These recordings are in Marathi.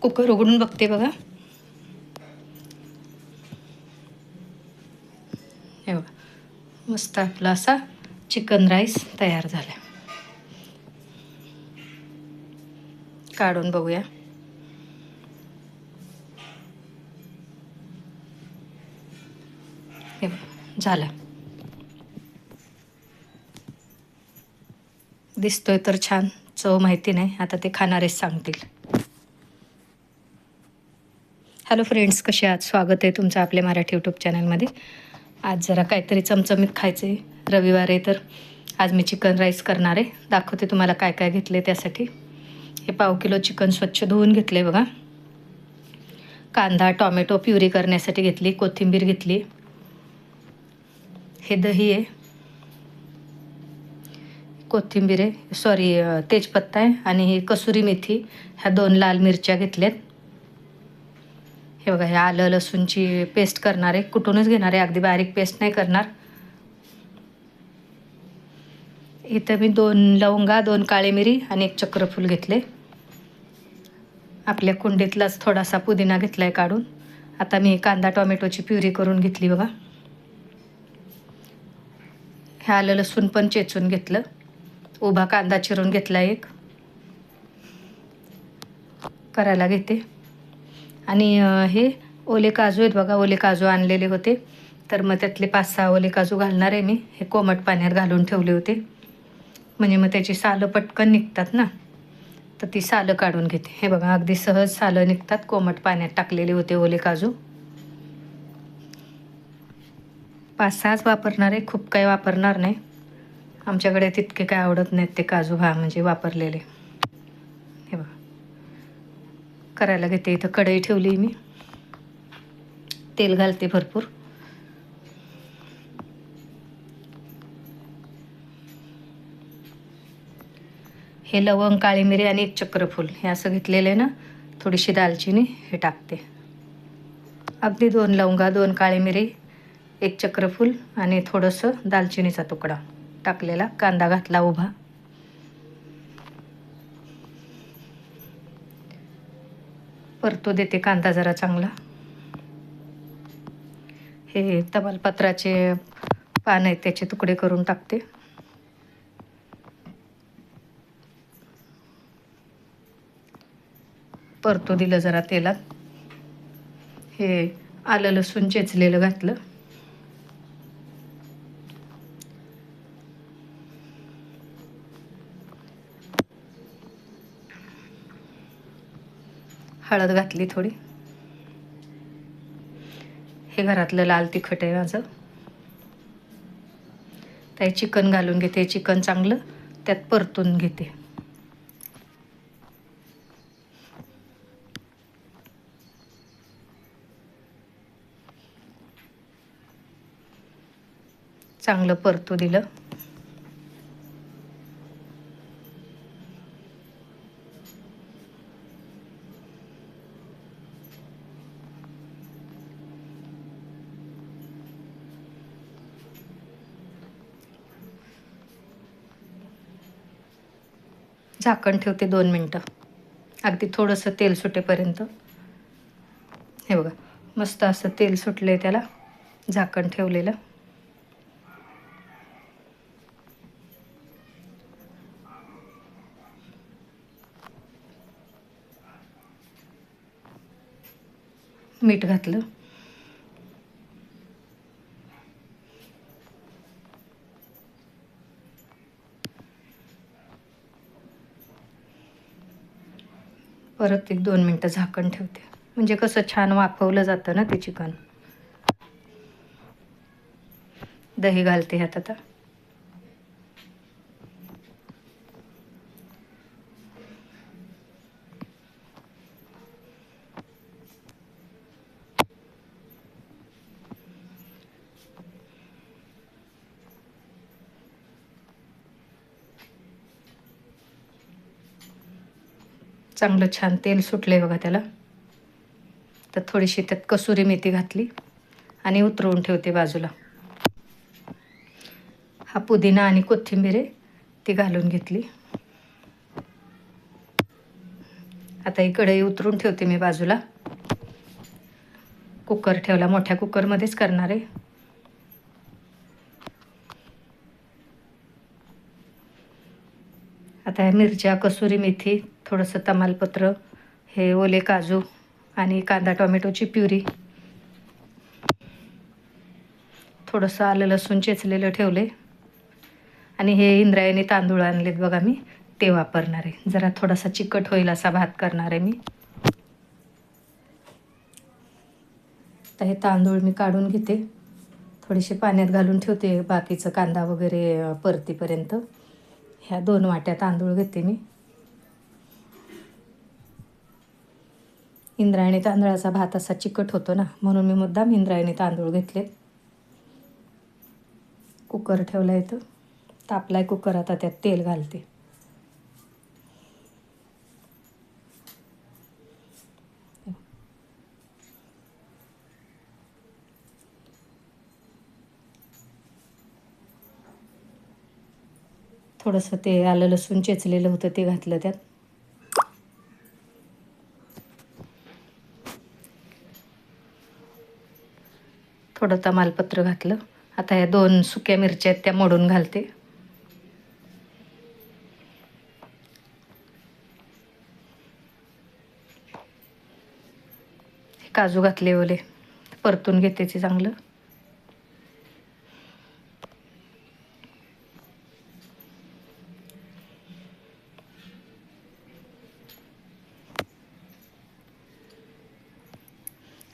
कुकर उघडून बघते बघा. हे बघा मस्त आपला असा चिकन राईस तयार झाला. काढून बघूया. हे बघा झाला. दिसतोय तर छान, चव माहिती नाही, आता ते खाणारेच सांगतील. हॅलो फ्रेंड्स, कसे आहात? स्वागत आहे तुमचं आपल्या मराठी यूट्यूब चॅनलमध्ये. आज जरा काहीतरी चमचमीत खायचं आहे, रविवार आहे तर आज मी चिकन राईस करणार आहे. दाखवते तुम्हाला काय काय घेतले त्यासाठी. हे 1/2 किलो चिकन स्वच्छ धुवून घेतले बघा. कांदा टोमॅटो प्युरी करण्यासाठी घेतली, कोथिंबीर घेतली, हे दही आहे, कोथिंबीर आहे, सॉरी तेजपत्ता आहे, आणि ही कसुरी मेथी, ह्या 2 लाल मिरच्या घेतल्यात. हे बघा, हे आलं लसूणची पेस्ट करणार आहे, कुठूनच घेणार आहे, अगदी बारीक पेस्ट नाही करणार. इथं मी 2 लवंगा, 2 काळी मिरी आणि 1 चक्रफूल घेतले. आपल्या कुंडीतलाच थोडासा पुदिना घेतला आहे काढून. आता मी कांदा टोमॅटोची प्युरी करून घेतली बघा. हे आलं लसूण पण चेचून घेतलं. उभा कांदा चिरून घेतला एक. करायला घेते. आणि हे ओले काजू आहेत बघा, ओले काजू आणलेले होते, तर मग त्यातले 5-6 ओले काजू घालणार आहे मी. हे कोमट पाण्यात घालून ठेवले होते, म्हणजे मग त्याची सालं पटकन निघतात ना, तर ती सालं काढून घेते. हे बघा अगदी सहज सालं निघतात, कोमट पाण्यात टाकलेले होते ओले काजू. 5-6च वापरणार आहे, खूप काही वापरणार नाही. आमच्याकडे तितके काय आवडत नाहीत ते काजू म्हणजे वापरलेले. हे बघा करायला घेते. इथं कढई ठेवली मी, तेल घालते भरपूर. हे लवंग काळी मिरी आणि 1 चक्रफूल हे असं घेतलेलं आहे ना, थोडीशी दालचिनी हे टाकते. अगदी 2 लवंगा, 2 काळी मिरी, 1 चक्रफूल आणि थोडंसं दालचिनीचा तुकडा टाकलेला. कांदा घातला उभा. परतो देते कांदा जरा चांगला. हे तमालपत्राचे पान आहेत त्याचे तुकडे करून टाकते. परतो दिलं जरा तेलात. हे आलं लसूण चेचलेलं घातलं. हळद घातली थोडी. हे घरातलं लाल तिखट आहे माझं. त्यात चिकन घालून घेते. चिकन चांगलं त्यात परतून घेते. चांगलं परतू दिलं. झाकण ठेवते 2 मिनटं, अगदी थोडंसं तेल सुटेपर्यंत. हे बघा मस्त असं तेल सुटले त्याला, झाकण ठेवलेलं. मीठ घातलं. परत 1-2 मिनटं झाकण ठेवते, म्हणजे कसं छान वाफवलं जातं ना ते चिकन. दही घालते ह्यात आता. चांगलं छान तेल सुटले बघा त्याला. तर थोडीशी त्यात कसुरी मेथी घातली आणि उतरवून ठेवते बाजूला. हा पुदिना आणि कोथिंबीर आहे ती घालून घेतली. आता ही कढई उतरून ठेवते मी बाजूला. कुकर ठेवला, मोठ्या कुकरमध्येच करणार आहे. आता ह्या मिरच्या, कसुरी मेथी, थोडंसं तमालपत्र, हे ओले काजू आणि कांदा टोमॅटोची प्युरी, थोडंसं आलं लसूण चेचलेलं ठेवले आणि हे इंद्रायणी तांदूळ आणलेत बघा मी, ते वापरणार आहे. जरा थोडासा चिकट होईल असा भात करणार आहे मी. तर हे तांदूळ मी काढून घेते, थोडेसे पाण्यात घालून ठेवते बाकीचं कांदा वगैरे परतीपर्यंत. ह्या 2 वाट्या तांदूळ घेते मी. इंद्रायणी तांदळाचा भात असा चिकट होतो ना, म्हणून मी मुद्दाम इंद्रायणी तांदूळ घेतले. कुकर ठेवला इथं, तापलाय कुकर. आता त्यात तेल घालते. थोडंसं ते आलं लसूण चेचलेलं होतं ते घातलं त्यात. थोडं तमालपत्र घातलं. आता ह्या 2 सुक्या मिरच्या आहेत त्या मोडून घालते. काजू घातले ओले, परतून घेते ते चांगलं.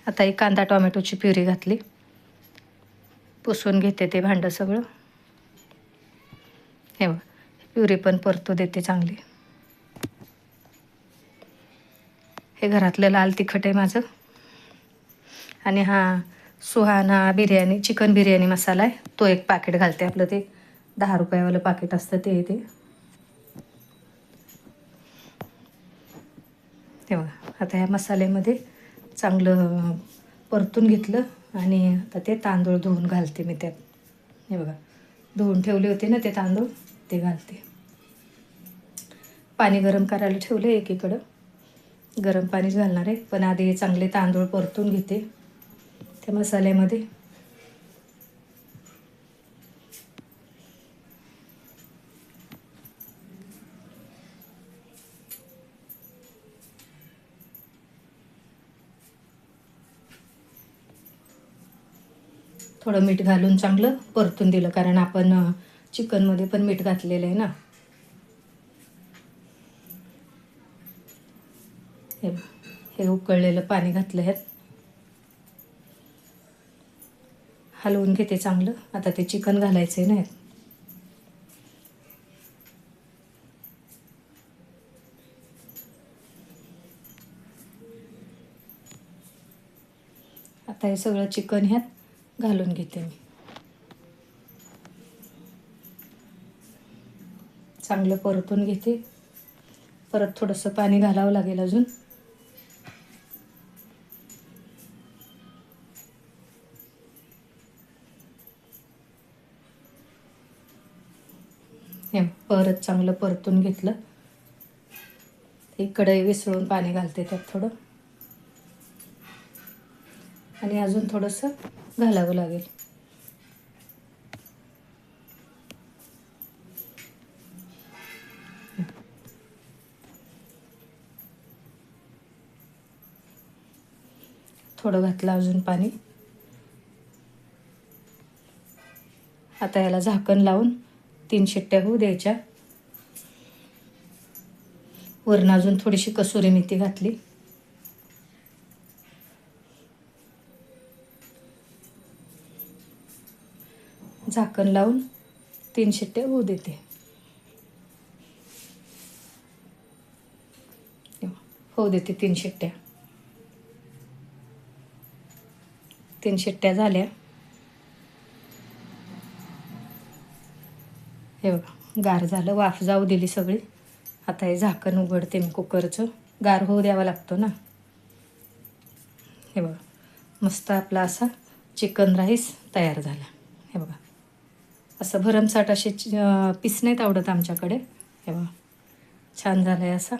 आता ही कांदा टोमॅटोची प्युरी घातली. पुसून घेते ते भांडं सगळं. हे बघ, प्युरी पण परतू देते चांगली. हे घरातलं लाल तिखट आहे माझं. आणि हा सुहाना बिर्याणी, चिकन बिर्याणी मसाला आहे, तो 1 पाकिट घालते. आपलं ते 10 रुपयावालं पाकिट असतं ते. बघा, आता ह्या मसाल्यामध्ये चांगलं परतून घेतलं आणि आता ते तांदूळ धुवून घालते मी त्यात. हे बघा, धुवून ठेवले होते ना ते तांदूळ, ते घालते. पाणी गरम करायला ठेवलं एकीकडं, गरम पाणीच घालणार आहे. पण आधी चांगले तांदूळ परतून घेते त्या मसाल्यामध्ये. थोडं मीठ घालून चांगलं परतून दिलं, कारण आपण चिकनमध्ये पण मीठ घातलेलं आहे ना. हे उकळलेलं पाणी घातलं ह्यात, हलवून घेते चांगलं. आता ते चिकन घालायचं आहे ना ह्यात. आता हे सगळं चिकन ह्यात घालून घेते मी. चांगलं परतून घेते. परत थोडंसं पाणी घालावं लागेल अजून. हे परत चांगलं परतून घेतलं. एक कढई विसळून पाणी घालते त्यात थोडं, आणि अजून थोडंसं घालावं लागेल. थोडं घातलं अजून पाणी. आता याला झाकण लावून 3 शिट्ट्या होऊ द्यायच्या. वरून अजून थोडीशी कसुरी मेथी घातली. झाकण लावून 3 शिट्ट्या होऊ देते. होऊ देते 3 शिट्ट्या. 3 शिट्ट्या झाल्या. हे बघा, गार झालं, वाफ जाऊ दिली सगळी. आता हे झाकण उघडते मी कुकरचं. गार होऊ द्यावा लागतो ना. हे बघा, मस्त आपला असा चिकन राईस तयार झाला. हे बघा, असं भरमसाठ असे पीस नाहीत आवडत आमच्याकडे. हे बघा, छान झालं आहे असा.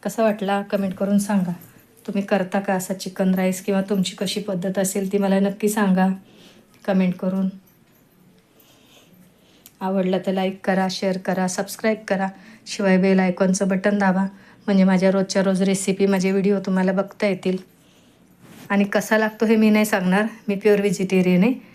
कसा वाटला कमेंट करून सांगा. तुम्ही करता का असा चिकन राईस किंवा तुमची कशी पद्धत असेल ती मला नक्की सांगा कमेंट करून. आवडलं तर लाईक करा, शेअर करा, सबस्क्राईब करा. शिवाय बेल आयकॉनचं बटन दाबा म्हणजे माझ्या रोजच्या रोज रेसिपी माझे व्हिडिओ तुम्हाला बघता येतील. आणि कसा लागतो हे मी नाही सांगणार, मी प्युअर व्हेजिटेरियन आहे.